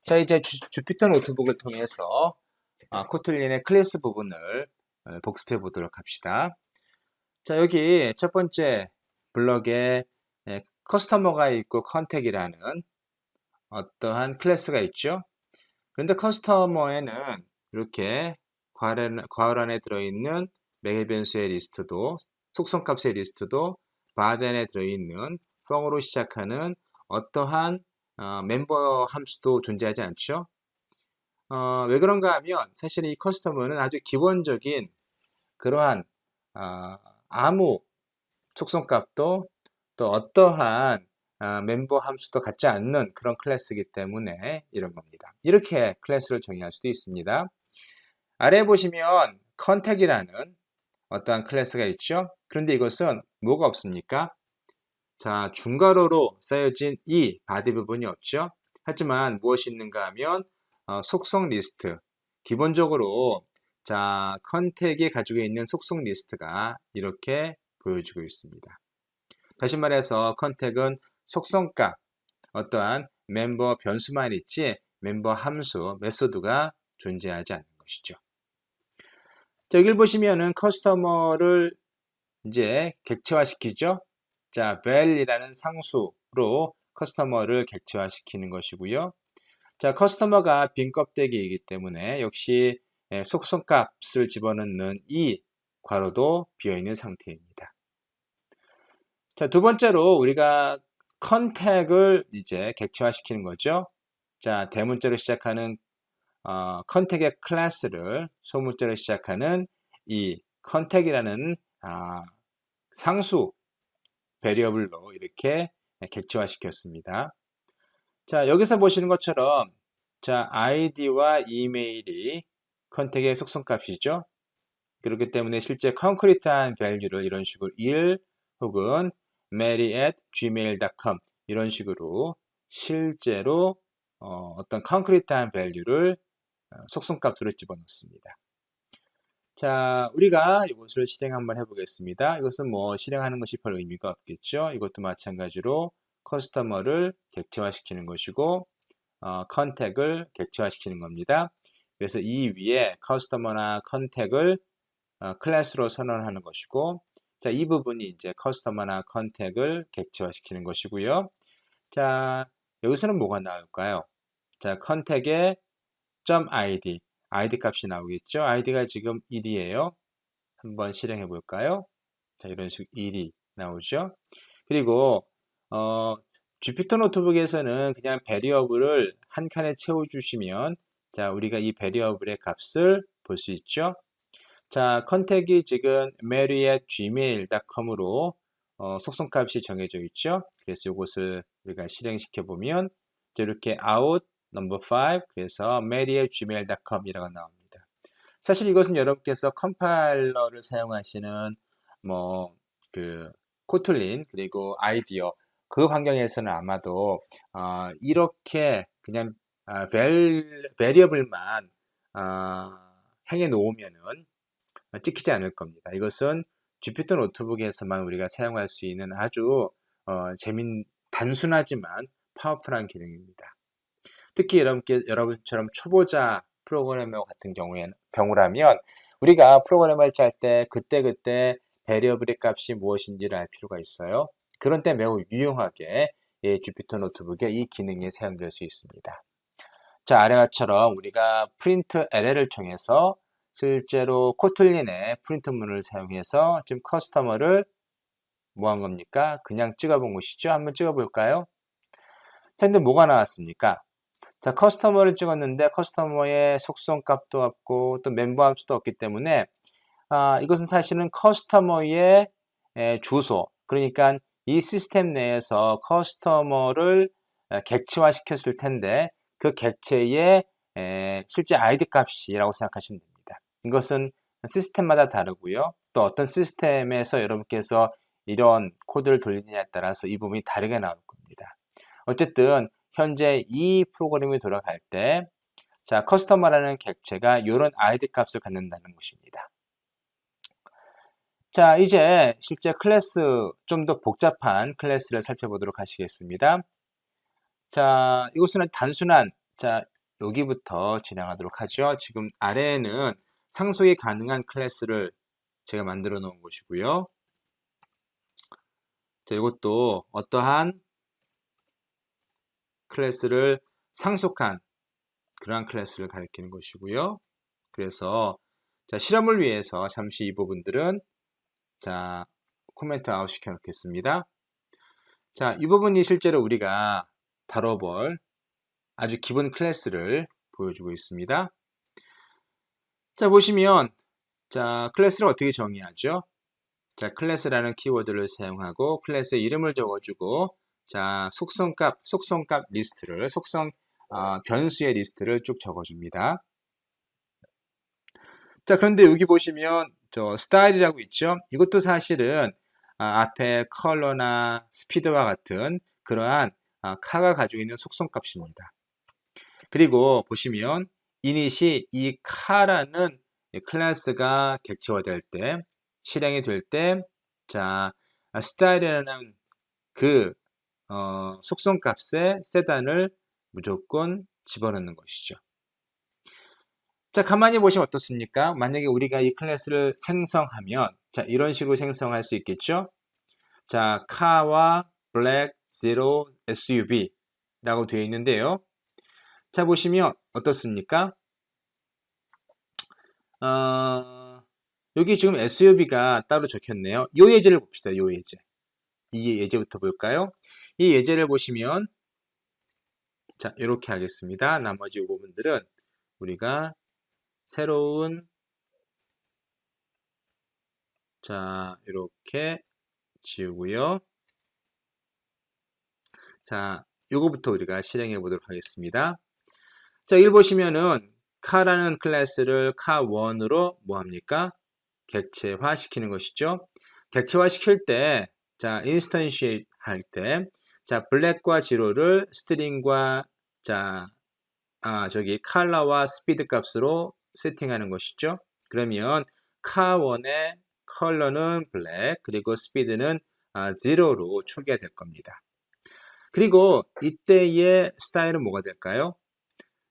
자, 이제 주피터 노트북을 통해서 코틀린의 클래스 부분을 복습해 보도록 합시다. 자, 여기 첫 번째 블럭에 커스터머가 있고 컨택이라는 어떠한 클래스가 있죠. 그런데 커스터머에는 이렇게 괄호 안에 들어있는 매개 변수의 리스트도, 속성값의 리스트도, 바덴에 들어있는 펑으로 시작하는 어떠한 멤버 함수도 존재하지 않죠. 왜 그런가 하면 사실 이 커스터머는 아주 기본적인 그러한 아무 속성값도 또 어떠한 멤버 함수도 갖지 않는 그런 클래스이기 때문에 이런 겁니다. 이렇게 클래스를 정의할 수도 있습니다. 아래에 보시면 컨택이라는 어떠한 클래스가 있죠. 그런데 이것은 뭐가 없습니까? 자, 중괄호로 쌓여진 이 바디 부분이 없죠. 하지만 무엇이 있는가 하면 속성 리스트. 기본적으로 자, 컨택이 가지고 있는 속성 리스트가 이렇게 보여지고 있습니다. 다시 말해서 컨택은 속성값, 어떠한 멤버 변수만 있지 멤버 함수, 메소드가 존재하지 않는 것이죠. 자, 여기를 보시면은 커스터머를 이제 객체화시키죠. 자, val이라는 상수로 커스터머를 객체화시키는 것이고요. 자, 커스터머가 빈 껍데기이기 때문에 역시 속성값을 집어넣는 이 괄호도 비어있는 상태입니다. 자, 두 번째로 우리가 컨택을 이제 객체화시키는 거죠. 자, 대문자로 시작하는 컨택의 클래스를 소문자로 시작하는 이 컨택이라는 상수 베리어블로 이렇게 객체화시켰습니다. 자, 여기서 보시는 것처럼 자, 아이디와 이메일이 컨택의 속성값이죠. 그렇기 때문에 실제 콘크리트한 밸류를 이런 식으로 1 혹은 mary@gmail.com 이런 식으로 실제로 어떤 콘크리트한 밸류를 속성값으로 집어넣습니다. 자, 우리가 이것을 실행 한번 해보겠습니다. 이것은 뭐 실행하는 것이 별 의미가 없겠죠. 이것도 마찬가지로 커스터머를 객체화시키는 것이고 컨택을 객체화시키는 겁니다. 그래서 이 위에 커스터머나 컨택을 클래스로 선언하는 것이고, 자, 이 부분이 이제 커스터머나 컨택을 객체화시키는 것이고요. 자, 여기서는 뭐가 나올까요? 자, 컨택의 .id, id 값이 나오겠죠. id가 지금 1이에요. 한번 실행해 볼까요? 자, 이런 식으로 1이 나오죠. 그리고 주피터 노트북에서는 그냥 베리어블을 한 칸에 채워주시면 자, 우리가 이 베리어블의 값을 볼 수 있죠. 자, 컨택이 지금 mary@gmail.com으로 속성값이 정해져 있죠. 그래서 이것을 우리가 실행시켜 보면 이렇게 out number 5 그래서 mary@gmail.com 이라고 나옵니다. 사실 이것은 여러분께서 컴파일러를 사용하시는 뭐 그 코틀린 그리고 아이디어 그 환경에서는 아마도 이렇게 그냥 베리어블만 행해 놓으면은 찍히지 않을 겁니다. 이것은 주피터 노트북에서만 우리가 사용할 수 있는 아주 단순하지만 파워풀한 기능입니다. 특히 여러분처럼 초보자 프로그래머 같은 경우라면 우리가 프로그램을 짤 때 그때그때 베리어블의 값이 무엇인지를 알 필요가 있어요. 그런 때 매우 유용하게 주피터 노트북에 이 기능이 사용될 수 있습니다. 자, 아래처럼 우리가 프린트 LL을 통해서 실제로 코틀린의 프린트문을 사용해서 지금 커스터머를 뭐 한 겁니까? 그냥 찍어본 것이죠. 한번 찍어볼까요? 근데 뭐가 나왔습니까? 자, 커스터머를 찍었는데 커스터머의 속성 값도 없고 또 멤버 함수도 없기 때문에 이것은 사실은 커스터머의 주소, 그러니까 이 시스템 내에서 커스터머를 객체화 시켰을 텐데 그 객체의 실제 아이디 값이라고 생각하시면 됩니다. 이것은 시스템마다 다르고요. 또 어떤 시스템에서 여러분께서 이런 코드를 돌리느냐에 따라서 이 부분이 다르게 나올 겁니다. 어쨌든 현재 이 프로그램이 돌아갈 때 자, 커스터머라는 객체가 이런 아이디 값을 갖는다는 것입니다. 자, 이제 실제 클래스, 좀 더 복잡한 클래스를 살펴보도록 하시겠습니다. 자, 이것은 단순한, 자, 여기부터 진행하도록 하죠. 지금 아래에는 상속이 가능한 클래스를 제가 만들어 놓은 것이고요. 자, 이것도 어떠한 클래스를 상속한 그러한 클래스를 가리키는 것이고요. 그래서 자, 실험을 위해서 잠시 이 부분들은 자, 코멘트 아웃 시켜 놓겠습니다. 자, 이 부분이 실제로 우리가 다뤄볼 아주 기본 클래스를 보여주고 있습니다. 자, 보시면 자, 클래스를 어떻게 정의하죠? 자, 클래스라는 키워드를 사용하고 클래스의 이름을 적어주고 자, 속성값 리스트를 변수의 리스트를 쭉 적어줍니다. 자, 그런데 여기 보시면 저 스타일이라고 있죠? 이것도 사실은 앞에 컬러나 스피드와 같은 그러한 카가 가지고 있는 속성값입니다. 그리고 보시면 이닛이 이 카라는 클래스가 객체화될 때, 실행이 될 때, 자, 스타일이라는 그 속성값에 세단을 무조건 집어넣는 것이죠. 자, 가만히 보시면 어떻습니까? 만약에 우리가 이 클래스를 생성하면 자, 이런 식으로 생성할 수 있겠죠? 자, 카와 블랙, 제로, SUV 라고 되어 있는데요. 자, 보시면 어떻습니까? 여기 지금 SUV가 따로 적혔네요. 이 예제를 봅시다. 이 예제. 이 예제부터 볼까요? 이 예제를 보시면 자, 이렇게 하겠습니다. 나머지 부분들은 우리가 새로운 자, 이렇게 지우고요. 자, 요거부터 우리가 실행해 보도록 하겠습니다. 자, 여기 보시면은 카라는 클래스를 카1으로 뭐합니까? 객체화 시키는 것이죠. 객체화 시킬 때, 자, 인스턴시에이트 할 때, 자, 블랙과 지로를 스트링과, 자, 저기 컬러와 스피드 값으로 세팅하는 것이죠. 그러면 카1의 컬러는 블랙, 그리고 스피드는 제로로 초기화 될 겁니다. 그리고 이때의 스타일은 뭐가 될까요?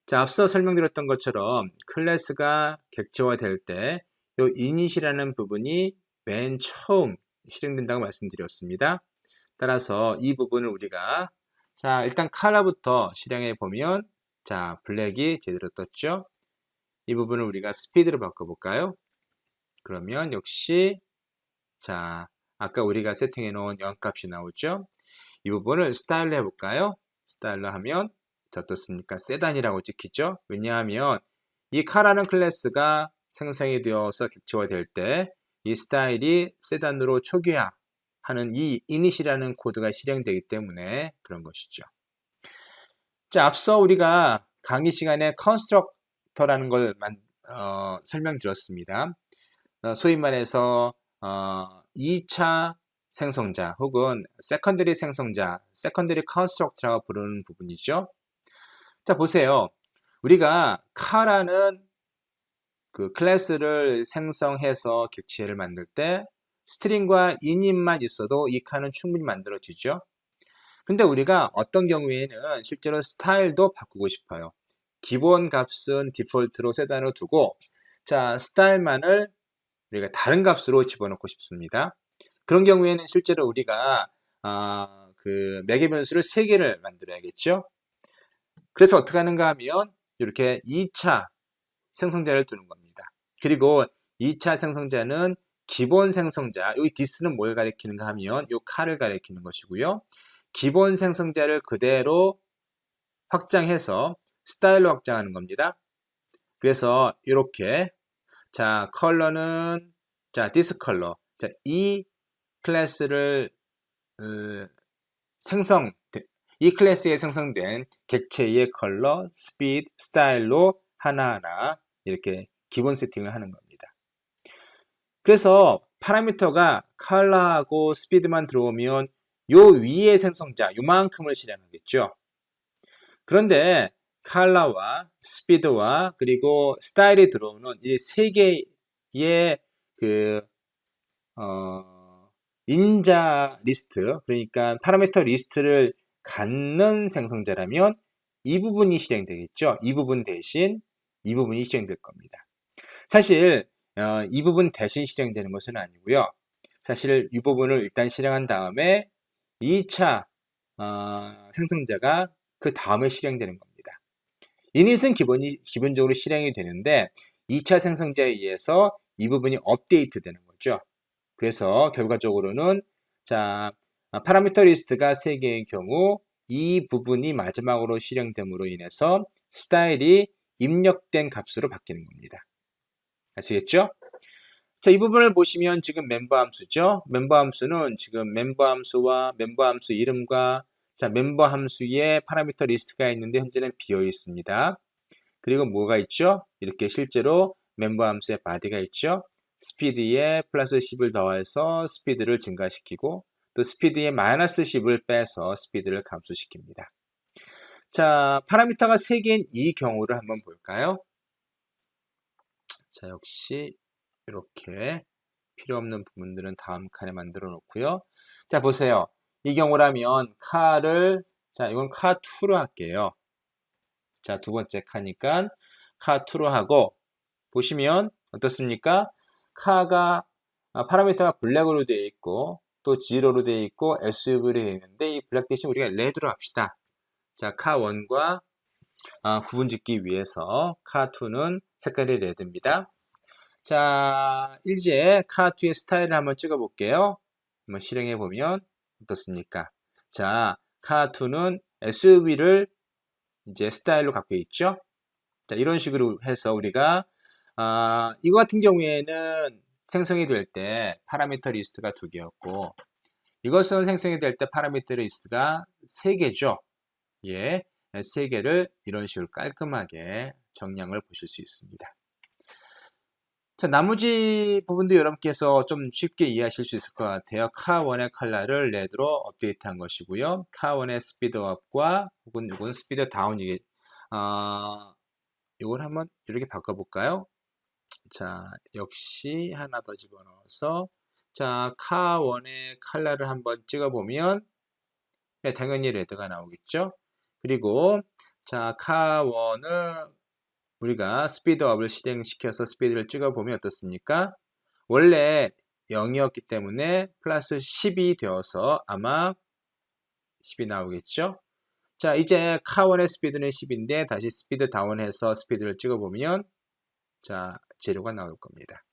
자, 앞서 설명드렸던 것처럼 클래스가 객체화 될 때 이 init이라는 부분이 맨 처음 실행된다고 말씀드렸습니다. 따라서 이 부분을 우리가 자, 일단 컬러부터 실행해 보면 자, 블랙이 제대로 떴죠? 이 부분을 우리가 스피드로 바꿔볼까요? 그러면 역시 자, 아까 우리가 세팅해 놓은 0값이 나오죠? 이 부분을 스타일로 해볼까요? 스타일로 하면 자, 어떻습니까? 세단이라고 찍히죠? 왜냐하면 이 카라는 클래스가 생성이 되어서 객체화될 때 이 스타일이 세단으로 초기화하는 이 init이라는 코드가 실행되기 때문에 그런 것이죠. 자, 앞서 우리가 강의 시간에 constructor라는 걸 설명드렸습니다. 소위 말해서 2차 생성자 혹은 secondary 생성자, secondary constructor라고 부르는 부분이죠. 자, 보세요. 우리가 카라는 그 클래스를 생성해서 객체를 만들 때 스트링과 init만 있어도 이 카는 충분히 만들어지죠. 근데 우리가 어떤 경우에는 실제로 스타일도 바꾸고 싶어요. 기본 값은 디폴트로 세단으로 두고 자, 스타일만을 우리가 다른 값으로 집어넣고 싶습니다. 그런 경우에는 실제로 우리가 그 매개 변수를 3개를 만들어야겠죠. 그래서 어떻게 하는가 하면 이렇게 2차 생성자를 두는 겁니다. 그리고 2차 생성자는 기본 생성자, 여기 this는 뭘 가리키는가 하면 이 칼을 가리키는 것이고요. 기본 생성자를 그대로 확장해서 스타일로 확장하는 겁니다. 그래서 이렇게 자, 컬러는 자, this 컬러. 자, 이 클래스를 이 클래스에 생성된 객체의 컬러, 스피드, 스타일로 하나하나 이렇게 기본 세팅을 하는 겁니다. 그래서 파라미터가 컬러하고 스피드만 들어오면 요 위에 생성자, 요만큼을 실행하겠죠. 그런데 컬러와 스피드와 그리고 스타일이 들어오는 이 세 개의 그 인자 리스트, 그러니까 파라미터 리스트를 갖는 생성자라면 이 부분이 실행되겠죠. 이 부분 대신 이 부분이 실행될 겁니다. 사실 이 부분 대신 실행되는 것은 아니고요. 사실 이 부분을 일단 실행한 다음에 2차 생성자가 그 다음에 실행되는 겁니다. 이닛은 기본적으로 실행이 되는데 2차 생성자에 의해서 이 부분이 업데이트 되는 거죠. 그래서 결과적으로는 자 파라미터 리스트가 3개의 경우 이 부분이 마지막으로 실행됨으로 인해서 스타일이 입력된 값으로 바뀌는 겁니다. 아시겠죠? 자, 이 부분을 보시면 지금 멤버 함수죠. 멤버 함수는 지금 멤버 함수와 멤버 함수 이름과 자, 멤버 함수의 파라미터 리스트가 있는데 현재는 비어 있습니다. 그리고 뭐가 있죠? 이렇게 실제로 멤버 함수의 body가 있죠. 스피드에 플러스 10을 더해서 스피드를 증가시키고 또 스피드에 마이너스 10을 빼서 스피드를 감소시킵니다. 자, 파라미터가 3개인 이 경우를 한번 볼까요? 자, 역시 이렇게 필요 없는 부분들은 다음 칸에 만들어 놓고요. 자, 보세요. 이 경우라면 카를 자, 이건 카2로 할게요. 자, 두 번째 카니까 카2로 하고 보시면 어떻습니까? 카가 파라미터가 블랙으로 되어 있고 또 지로로 되어 있고 SUV로 되어 있는데 이 블랙 대신 우리가 레드로 합시다. 자, 카1과 구분짓기 위해서 카2는 색깔이 레드입니다. 자, 이제 카2의 스타일을 한번 찍어 볼게요. 한번 실행해 보면 어떻습니까? 자, 카2는 SUV를 이제 스타일로 갖고 있죠. 자, 이런 식으로 해서 우리가 이거 같은 경우에는 생성이 될 때 파라미터 리스트가 2개였고 이것은 생성이 될 때 파라미터 리스트가 3개죠. 예, 3개를 이런 식으로 깔끔하게 정량을 보실 수 있습니다. 자, 나머지 부분도 여러분께서 좀 쉽게 이해하실 수 있을 것 같아요. 카1의 컬러를 레드로 업데이트한 것이고요. 카1의 스피드업과 혹은 이건 스피드 다운 이게 이걸 한번 이렇게 바꿔볼까요? 자, 역시 하나 더 집어넣어서 자, 카1의 컬러를 한번 찍어보면 네, 당연히 레드가 나오겠죠? 그리고 자, 카1을 우리가 스피드업을 실행시켜서 스피드를 찍어보면 어떻습니까? 원래 0이었기 때문에 플러스 10이 되어서 아마 10이 나오겠죠? 자, 이제 카1의 스피드는 10인데 다시 스피드 다운해서 스피드를 찍어보면 자, 재료가 나올 겁니다.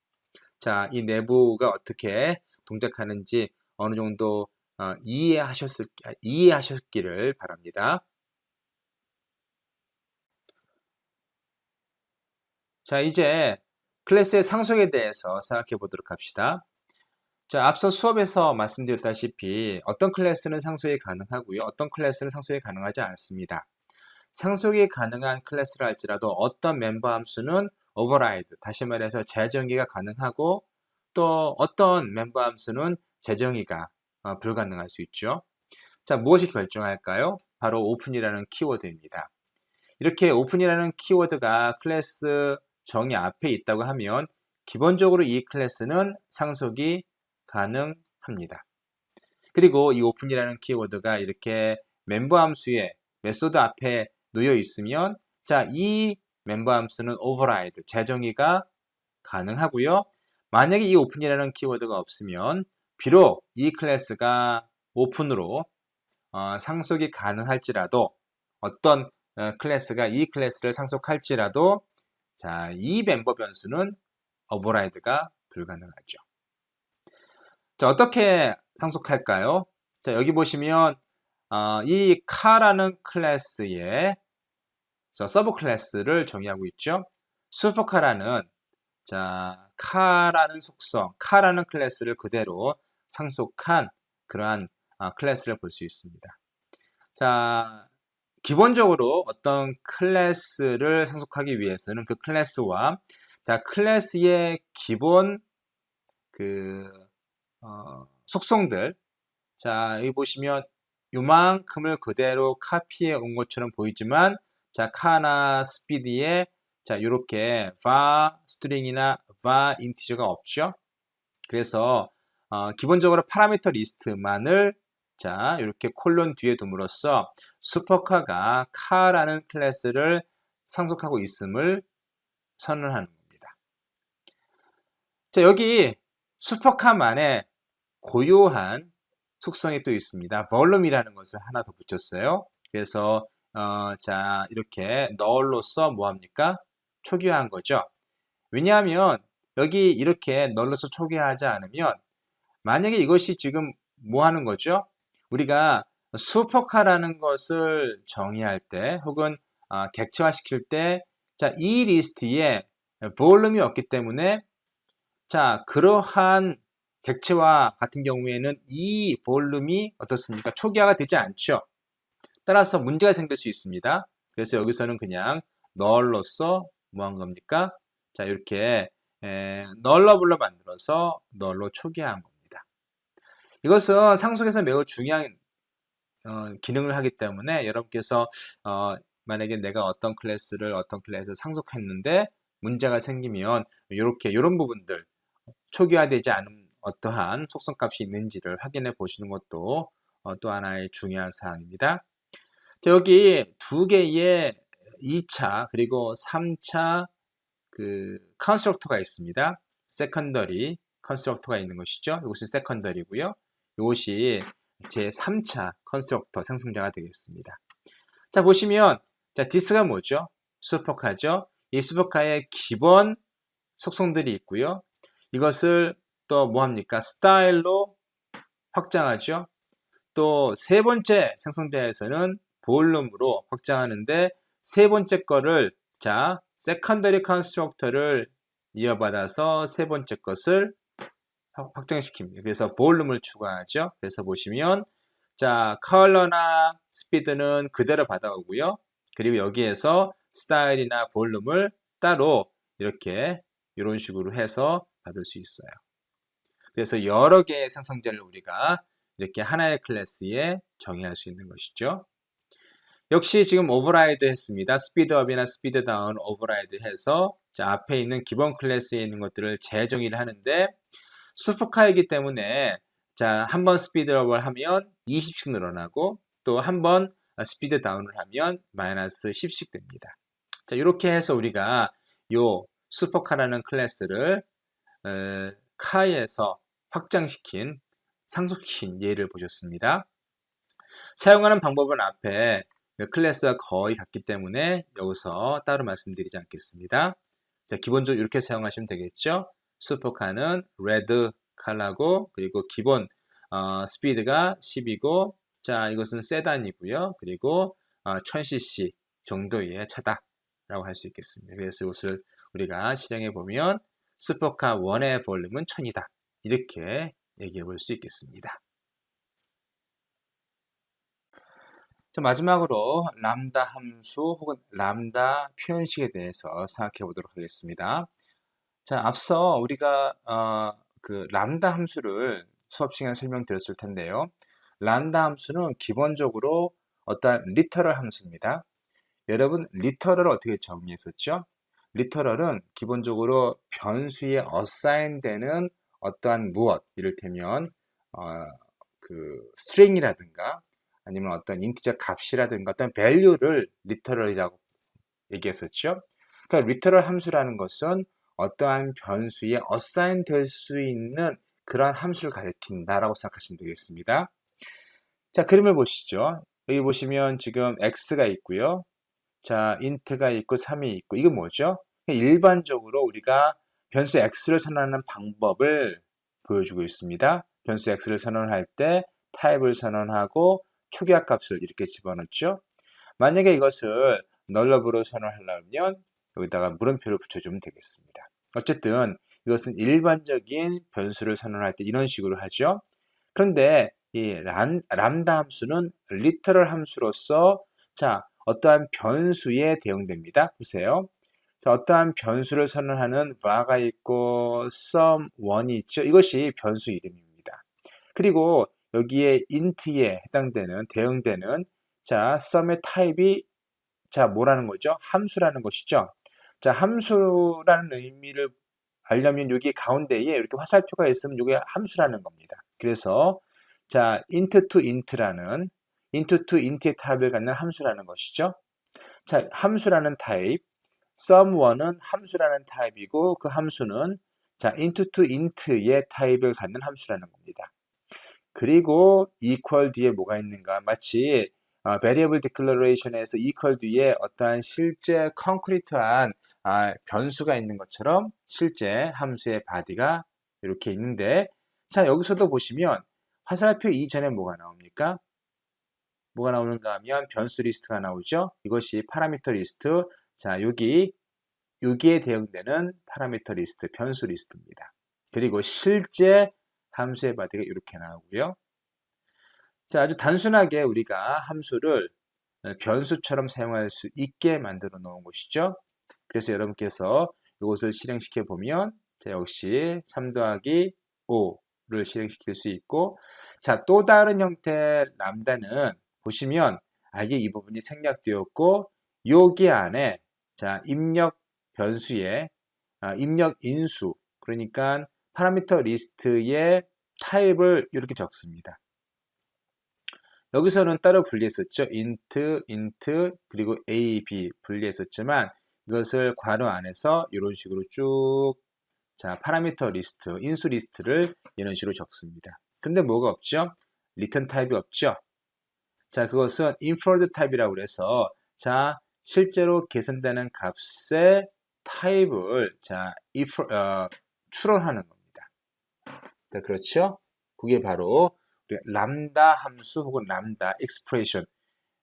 자, 이 내부가 어떻게 동작하는지 어느 정도 이해하셨기를 바랍니다. 자, 이제 클래스의 상속에 대해서 생각해 보도록 합시다. 자, 앞서 수업에서 말씀드렸다시피 어떤 클래스는 상속이 가능하고요. 어떤 클래스는 상속이 가능하지 않습니다. 상속이 가능한 클래스를 할지라도 어떤 멤버 함수는 오버라이드, 다시 말해서 재정의가 가능하고 또 어떤 멤버 함수는 재정의가 불가능할 수 있죠. 자, 무엇이 결정할까요? 바로 오픈이라는 키워드입니다. 이렇게 오픈이라는 키워드가 클래스 정의 앞에 있다고 하면 기본적으로 이 클래스는 상속이 가능합니다. 그리고 이 오픈이라는 키워드가 이렇게 멤버 함수의 메소드 앞에 놓여 있으면 자, 이 멤버 함수는 오버라이드, 재정의가 가능하고요. 만약에 이 오픈이라는 키워드가 없으면 비록 이 클래스가 오픈으로 상속이 가능할지라도 어떤 클래스가 이 클래스를 상속할지라도 자, 이 멤버 변수는 오버라이드가 불가능하죠. 자, 어떻게 상속할까요? 자, 여기 보시면 이 카라는 클래스의 서브 클래스를 정의하고 있죠. 슈퍼카라는 자, 카라는 속성, 카라는 클래스를 그대로 상속한 그러한 클래스를 볼 수 있습니다. 자, 기본적으로 어떤 클래스를 상속하기 위해서는 그 클래스와 자, 클래스의 기본 속성들 자, 여기 보시면 요만큼을 그대로 카피해 온 것처럼 보이지만 자, 카나 스피드에 자, 요렇게 var 스트링이나 var 인티저가 없죠. 그래서 기본적으로 파라미터 리스트만을 자, 이렇게 콜론 뒤에 둠으로써 슈퍼카가 카라는 클래스를 상속하고 있음을 선언하는 겁니다. 자, 여기 슈퍼카만의 고유한 속성이 또 있습니다. 볼륨이라는 것을 하나 더 붙였어요. 그래서 자, 이렇게 널로서 뭐합니까? 초기화한 거죠. 왜냐하면 여기 이렇게 널로서 초기화하지 않으면 만약에 이것이 지금 뭐 하는 거죠? 우리가 슈퍼카라는 것을 정의할 때 혹은 객체화시킬 때 자, 이 리스트에 볼륨이 없기 때문에 자, 그러한 객체화 같은 경우에는 이 볼륨이 어떻습니까? 초기화가 되지 않죠. 따라서 문제가 생길 수 있습니다. 그래서 여기서는 그냥 널로서 뭐 한 겁니까? 자, 이렇게 널러블로 만들어서 널로 초기화한 겁니다. 이것은 상속에서 매우 중요한 기능을 하기 때문에 여러분께서 만약에 내가 어떤 클래스를 상속했는데 문제가 생기면 이런 부분들 초기화되지 않은 어떠한 속성값이 있는지를 확인해 보시는 것도 또 하나의 중요한 사항입니다. 자, 여기 두 개의 2차 그리고 3차 그 컨스트럭터가 있습니다. 세컨더리 컨스트럭터가 있는 것이죠. 이것이 세컨더리고요. 이것이 제 3차 컨스트럭터 생성자가 되겠습니다. 자, 보시면 자, 디스가 뭐죠? 슈퍼카죠. 이 슈퍼카의 기본 속성들이 있고요. 이것을 또 뭐합니까? 스타일로 확장하죠. 또 세 번째 생성자에서는 볼륨으로 확장하는데 세 번째 거를 자, 세컨더리 컨스트럭터를 이어받아서 세 번째 것을 확장시킵니다. 그래서 볼륨을 추가하죠. 그래서 보시면 자, 컬러나 스피드는 그대로 받아오고요. 그리고 여기에서 스타일이나 볼륨을 따로 이렇게 이런 식으로 해서 받을 수 있어요. 그래서 여러 개의 생성자를 우리가 이렇게 하나의 클래스에 정의할 수 있는 것이죠. 역시 지금 오버라이드 했습니다. 스피드업이나 스피드다운 오버라이드 해서 자, 앞에 있는 기본 클래스에 있는 것들을 재정의를 하는데 슈퍼카이기 때문에 자, 한번 스피드업을 하면 20씩 늘어나고 또 한번 스피드다운을 하면 마이너스 10씩 됩니다. 자, 이렇게 해서 우리가 요 슈퍼카라는 클래스를 카에서 확장시킨 상속시킨 예를 보셨습니다. 사용하는 방법은 앞에 클래스와 거의 같기 때문에 여기서 따로 말씀드리지 않겠습니다. 자, 기본적으로 이렇게 사용하시면 되겠죠. 슈퍼카는 레드 컬러고 그리고 기본 스피드가 10이고 자, 이것은 세단이고요. 그리고 1000cc 정도의 차다라고 할 수 있겠습니다. 그래서 이것을 우리가 실행해 보면 슈퍼카 1의 볼륨은 1000이다. 이렇게 얘기해 볼 수 있겠습니다. 자, 마지막으로 람다 함수 혹은 람다 표현식에 대해서 생각해 보도록 하겠습니다. 자, 앞서 우리가 그 람다 함수를 수업 시간에 설명드렸을 텐데요. 람다 함수는 기본적으로 어떠한 리터럴 함수입니다. 여러분, 리터럴을 어떻게 정의했었죠? 리터럴은 기본적으로 변수에 어사인되는 어떠한 무엇, 이를테면 그 string이라든가 아니면 어떤 인티저 값이라든가 어떤 value를 리터럴이라고 얘기했었죠. 그러니까 리터럴 함수라는 것은 어떠한 변수에 assign 될 수 있는 그러한 함수를 가리킨다라고 생각하시면 되겠습니다. 자, 그림을 보시죠. 여기 보시면 지금 x가 있고요. 자, int가 있고 3이 있고 이건 뭐죠? 일반적으로 우리가 변수 x를 선언하는 방법을 보여주고 있습니다. 변수 x를 선언할 때 타입을 선언하고 초기화 값을 이렇게 집어넣죠. 만약에 이것을 널럽으로 선언하려면 여기다가 물음표를 붙여주면 되겠습니다. 어쨌든 이것은 일반적인 변수를 선언할 때 이런 식으로 하죠. 그런데 이 람다 함수는 리터럴 함수로서 자, 어떠한 변수에 대응됩니다. 보세요. 자, 어떠한 변수를 선언하는 var가 있고 sum1이 있죠. 이것이 변수 이름입니다. 그리고 여기에 int에 해당되는 대응되는 자, sum의 타입이 자, 뭐라는 거죠? 함수라는 것이죠. 자, 함수라는 의미를 알려면 여기 가운데에 이렇게 화살표가 있으면 이게 함수라는 겁니다. 그래서 자, int to int라는 int to int의 타입을 갖는 함수라는 것이죠. 자, 함수라는 타입, sum1은 함수라는 타입이고 그 함수는 자, int to int의 타입을 갖는 함수라는 겁니다. 그리고 equal 뒤에 뭐가 있는가? 마치 variable declaration에서 equal 뒤에 어떠한 실제 콘크리트한 변수가 있는 것처럼 실제 함수의 body가 이렇게 있는데, 자, 여기서도 보시면 화살표 이전에 뭐가 나옵니까? 뭐가 나오는가 하면 변수 리스트가 나오죠. 이것이 파라미터 리스트. 자, 여기에 대응되는 파라미터 리스트, 변수 리스트입니다. 그리고 실제 함수의 body가 이렇게 나오고요. 자, 아주 단순하게 우리가 함수를 변수처럼 사용할 수 있게 만들어 놓은 것이죠. 그래서 여러분께서 이것을 실행시켜 보면 역시 3 더하기 5를 실행시킬 수 있고, 자, 또 다른 형태의 람다는 보시면 이게 이 부분이 생략되었고 여기 안에 자, 입력 변수의 입력 인수, 그러니까 파라미터 리스트의 타입을 이렇게 적습니다. 여기서는 따로 분리했었죠. int, 그리고 a, b 분리했었지만 이것을 괄호 안에서 이런 식으로 쭉 자, 파라미터 리스트, 인수 리스트를 이런 식으로 적습니다. 근데 뭐가 없죠? 리턴 타입이 없죠. 자, 그것은 inferred 타입이라고 해서 자, 실제로 계산되는 값의 타입을 자, 추론하는 겁니다. 자, 그렇죠? 그게 바로 람다 함수 혹은 람다 expression.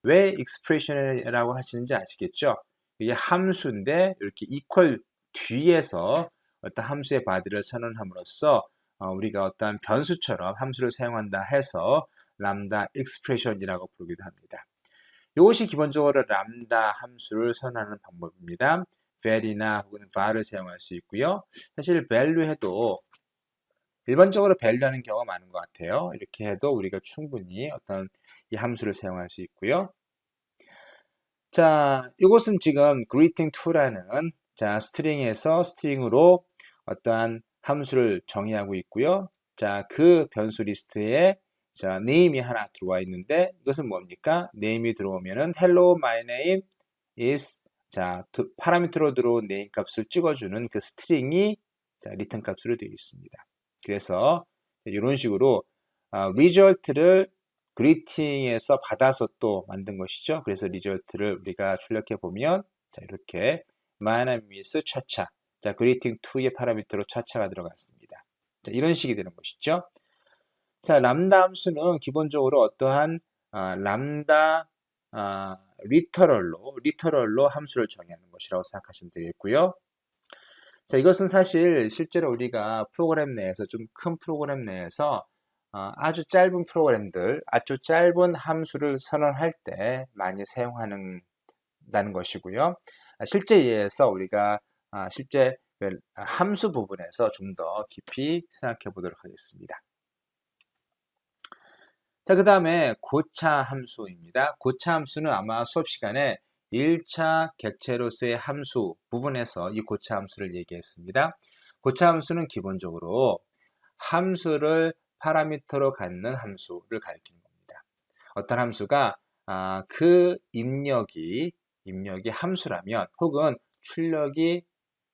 왜 expression이라고 하시는지 아시겠죠? 이게 함수인데 이렇게 equal 뒤에서 어떤 함수의 body를 선언함으로써 우리가 어떤 변수처럼 함수를 사용한다 해서 람다 expression이라고 부르기도 합니다. 이것이 기본적으로 람다 함수를 선언하는 방법입니다. var이나 혹은 var을 사용할 수 있고요. 사실 value 해도 일반적으로 value하는 경우가 많은 것 같아요. 이렇게 해도 우리가 충분히 어떤 이 함수를 사용할 수 있고요. 자, 이것은 지금 greeting2라는 자, 스트링에서 스트링으로 어떠한 함수를 정의하고 있고요. 자, 그 변수 리스트에 자, name이 하나 들어와 있는데 이것은 뭡니까? name이 들어오면은 hello, my name is 자, 파라미터로 들어온 name 값을 찍어주는 그 스트링이 자, 리턴 값으로 되어 있습니다. 그래서 이런 식으로 result를 greeting에서 받아서 또 만든 것이죠. 그래서 result를 우리가 출력해 보면 자, 이렇게 my name is 차차. 자, greeting2의 파라미터로 차차가 들어갔습니다. 자, 이런 식이 되는 것이죠. 자, 람다 함수는 기본적으로 어떠한 람다 리터럴로 함수를 정의하는 것이라고 생각하시면 되겠고요. 자, 이것은 사실 실제로 우리가 프로그램 내에서 좀 큰 프로그램 내에서 아주 짧은 프로그램들, 아주 짧은 함수를 선언할 때 많이 사용하는 것이고요. 실제 예에서 우리가 실제 함수 부분에서 좀 더 깊이 생각해 보도록 하겠습니다. 자, 그 다음에 고차 함수입니다. 고차 함수는 아마 수업 시간에 1차 객체로서의 함수 부분에서 이 고차 함수를 얘기했습니다. 고차 함수는 기본적으로 함수를 파라미터로 갖는 함수를 가리키는 겁니다. 어떤 함수가 그 입력이 함수라면 혹은 출력이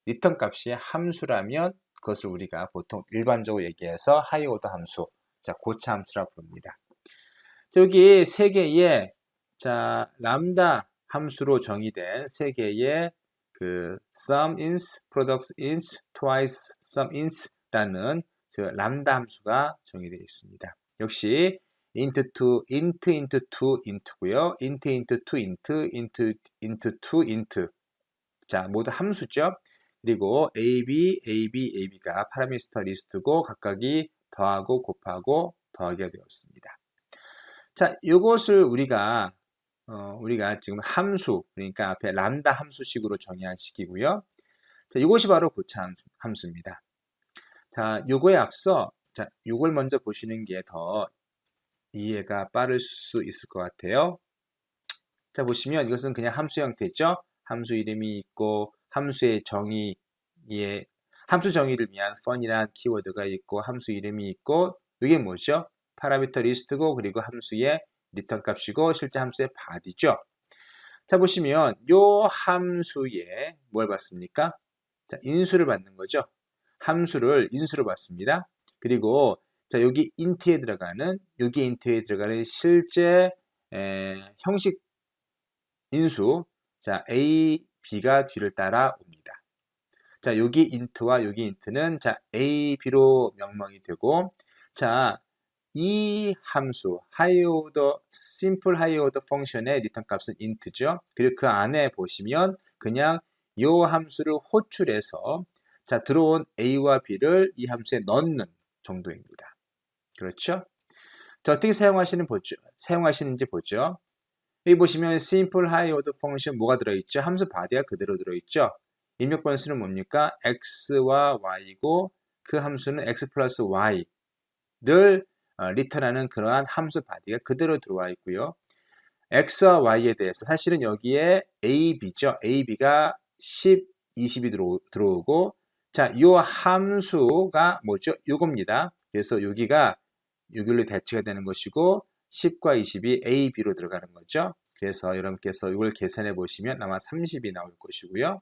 리턴 값이 함수라면 그것을 우리가 보통 일반적으로 얘기해서 하이 오더 함수, 자, 고차 함수라고 부릅니다. 여기 세 개의 자, 람다 함수로 정의된 세 개의 그 sum ins, product ins, twice sum ins라는 그 람다 함수가 정의되어 있습니다. 역시 int to int, int to int고요. int to int to int. 자, 모두 함수죠. 그리고 ab가 파라미터 리스트고 각각이 더하고 곱하고 더하기가 되었습니다. 자, 이것을 우리가 지금 함수, 그러니까 앞에 람다 함수식으로 정의한 식이고요. 자, 이것이 바로 고차 함수입니다. 자, 요거에 앞서, 자, 요걸 먼저 보시는 게 더 이해가 빠를 수 있을 것 같아요. 자, 보시면 이것은 그냥 함수 형태죠. 함수 이름이 있고, 함수 정의를 위한 fun이라는 키워드가 있고, 함수 이름이 있고, 이게 뭐죠? 파라미터 리스트고 그리고 함수의 리턴 값이고 실제 함수의 body죠. 자, 보시면 요 함수에 뭘 받습니까? 자, 인수를 받는 거죠. 함수를 인수로 받습니다. 그리고 자, 여기 인트에 들어가는 실제 형식 인수 자, a, b가 뒤를 따라 옵니다. 자, 여기 int와 여기 int는 자, a, b로 명명이 되고 자, 이 함수 simple higher order function의 리턴 값은 int죠. 그리고 그 안에 보시면 그냥 이 함수를 호출해서 자, 들어온 a와 b를 이 함수에 넣는 정도입니다. 그렇죠? 자, 어떻게 사용하시는지 보죠. 여기 보시면 simple higher order function 뭐가 들어있죠? 함수 body가 그대로 들어있죠. 입력 변수는 뭡니까? x와 y고 그 함수는 x 플러스 y를 리턴하는 그러한 함수 body가 그대로 들어와 있고요. x와 y에 대해서 사실은 여기에 a, b죠. a, b가 10, 20이 들어오고 자, 이 함수가 뭐죠? 요겁니다. 그래서 여기가 여기로 대치가 되는 것이고 10과 20이 a, b로 들어가는 거죠. 그래서 여러분께서 이걸 계산해 보시면 아마 30이 나올 것이고요.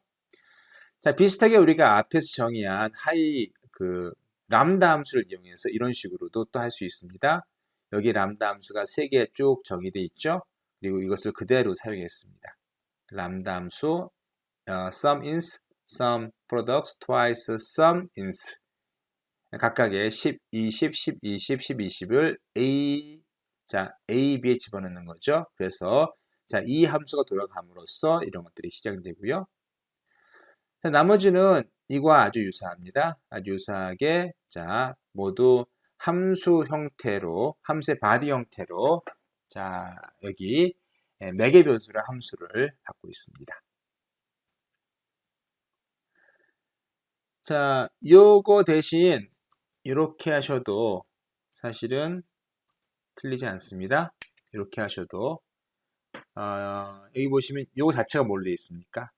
자, 비슷하게 우리가 앞에서 정의한 람다 함수를 이용해서 이런 식으로도 또 할 수 있습니다. 여기 람다 함수가 3개 쭉 정의되어 있죠. 그리고 이것을 그대로 사용했습니다. 람다 함수 sum ins, sum products, twice sum ins 각각의 10, 20, 10, 20, 10, 20을 A, B에 집어넣는 거죠. 그래서 자, 이 함수가 돌아감으로써 이런 것들이 시작되고요. 자, 나머지는 이와 아주 유사합니다. 아주 유사하게 자, 모두 함수 형태로 함수의 body 형태로 자, 여기 매개 변수라 함수를 갖고 있습니다. 자, 요거 대신 이렇게 하셔도 사실은 틀리지 않습니다. 이렇게 하셔도 여기 보시면 요거 자체가 뭘로 되어 있습니까?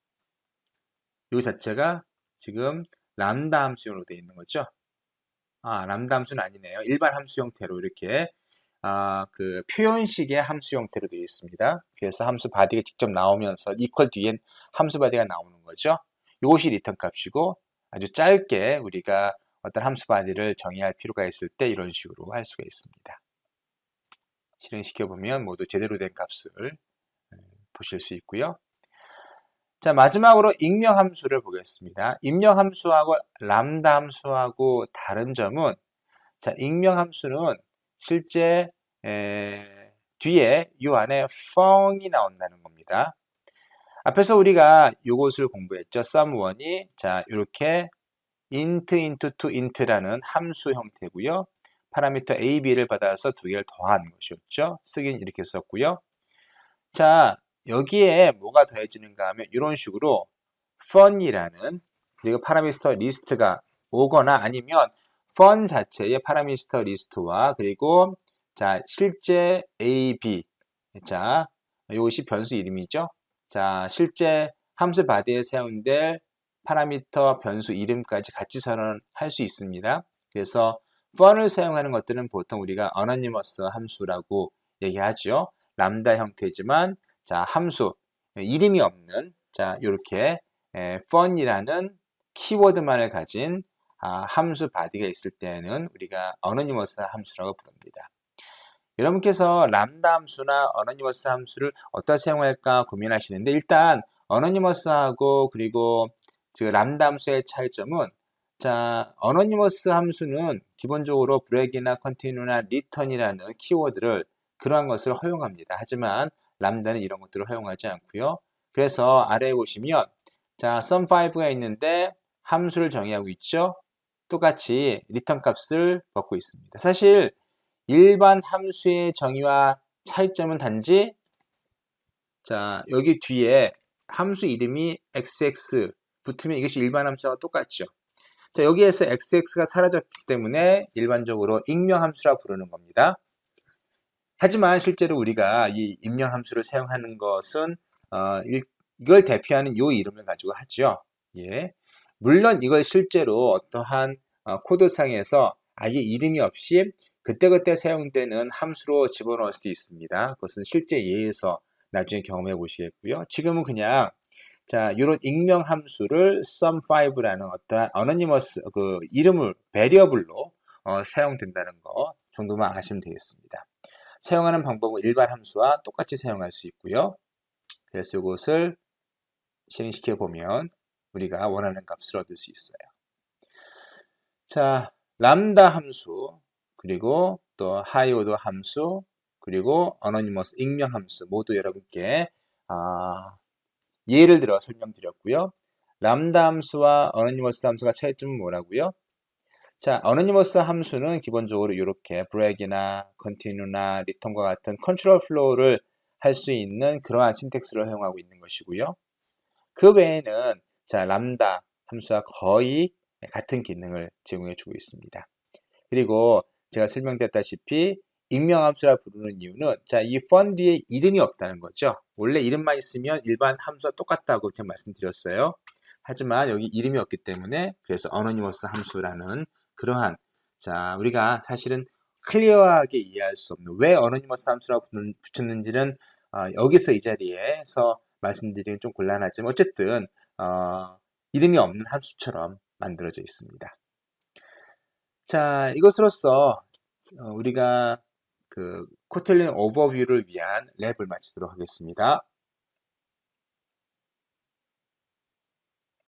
요 자체가 지금 람다 함수형으로 되어 있는 거죠. 람다 함수는 아니네요. 일반 함수 형태로 이렇게 그 표현식의 함수 형태로 되어 있습니다. 그래서 함수 body가 직접 나오면서 equal 뒤엔 함수 body가 나오는 거죠. 이것이 리턴 값이고 아주 짧게 우리가 어떤 함수 body를 정의할 필요가 있을 때 이런 식으로 할 수가 있습니다. 실행시켜보면 모두 제대로 된 값을 보실 수 있고요. 자, 마지막으로 익명 함수를 보겠습니다. 입력 함수하고 람다 함수하고 다른 점은 자, 익명 함수는 실제 뒤에 이 안에 펑이 나온다는 겁니다. 앞에서 우리가 이것을 공부했죠. sum1이 자, 이렇게 int, into, to, int라는 함수 형태고요. 파라미터 a, b를 받아서 두 개를 더한 것이었죠. 쓰기는 이렇게 썼고요. 자, 여기에 뭐가 더해지는가 하면 이런 식으로 fun이라는 그리고 파라미터 리스트가 오거나 아니면 fun 자체의 파라미터 리스트와 그리고 자, 실제 a, b 자, 이것이 변수 이름이죠. 자, 실제 함수 body에 사용될 파라미터 변수 이름까지 같이 선언할 수 있습니다. 그래서 fun을 사용하는 것들은 보통 우리가 anonymous 함수라고 얘기하죠. 람다 형태지만 자, 함수 이름이 없는 자, 이렇게 fun이라는 키워드만을 가진 함수 body가 있을 때는 우리가 anonymous 함수라고 부릅니다. 여러분께서 람다 함수나 anonymous 함수를 어디다 사용할까 고민하시는데 일단 anonymous하고 그리고 람다 함수의 차이점은 자, anonymous 함수는 기본적으로 break이나 continue나 return이라는 키워드를 그러한 것을 허용합니다. 하지만 람다는 이런 것들을 허용하지 않고요. 그래서 아래에 보시면 자, sum5가 있는데 함수를 정의하고 있죠. 똑같이 return 값을 받고 있습니다. 사실 일반 함수의 정의와 차이점은 단지 자, 여기 뒤에 함수 이름이 xx 붙으면 이것이 일반 함수와 똑같죠. 자, 여기에서 xx가 사라졌기 때문에 일반적으로 익명 함수라 부르는 겁니다. 하지만 실제로 우리가 이 익명 함수를 사용하는 것은 이걸 대표하는 요 이름을 가지고 하죠. 예. 물론 이걸 실제로 어떠한 코드상에서 아예 이름이 없이 그때그때 사용되는 함수로 집어넣을 수도 있습니다. 그것은 실제 예에서 나중에 경험해 보시겠고요. 지금은 그냥 자, 이런 익명 함수를 sum5라는 어떠한 anonymous 그 이름을 베리어블로 사용된다는 거 정도만 아시면 되겠습니다. 사용하는 방법은 일반 함수와 똑같이 사용할 수 있고요. 그래서 이것을 실행시켜 보면 우리가 원하는 값을 얻을 수 있어요. 자, 람다 함수, 그리고 또 하이오드 함수, 그리고 anonymous 익명 함수 모두 여러분께 예를 들어 설명드렸고요. 람다 함수와 anonymous 함수가 차이점은 뭐라고요? 자, anonymous 함수는 기본적으로 이렇게 break이나 continue나 return과 같은 컨트롤 플로우를 할 수 있는 그러한 신텍스를 사용하고 있는 것이고요. 그 외에는 자, 람다 함수와 거의 같은 기능을 제공해 주고 있습니다. 그리고 제가 설명드렸다시피 익명 함수라 부르는 이유는 자, 이 fun 뒤에 이름이 없다는 거죠. 원래 이름만 있으면 일반 함수와 똑같다고 제가 말씀드렸어요. 하지만 여기 이름이 없기 때문에 그래서 anonymous 함수라는 그러한 자, 우리가 사실은 클리어하게 이해할 수 없는 왜 anonymous 함수라고 붙였는지는 여기서 이 자리에서 말씀드리긴 좀 곤란하지만 어쨌든 이름이 없는 함수처럼 만들어져 있습니다. 자, 이것으로써 우리가 그 코틀린 오버뷰를 위한 랩을 마치도록 하겠습니다.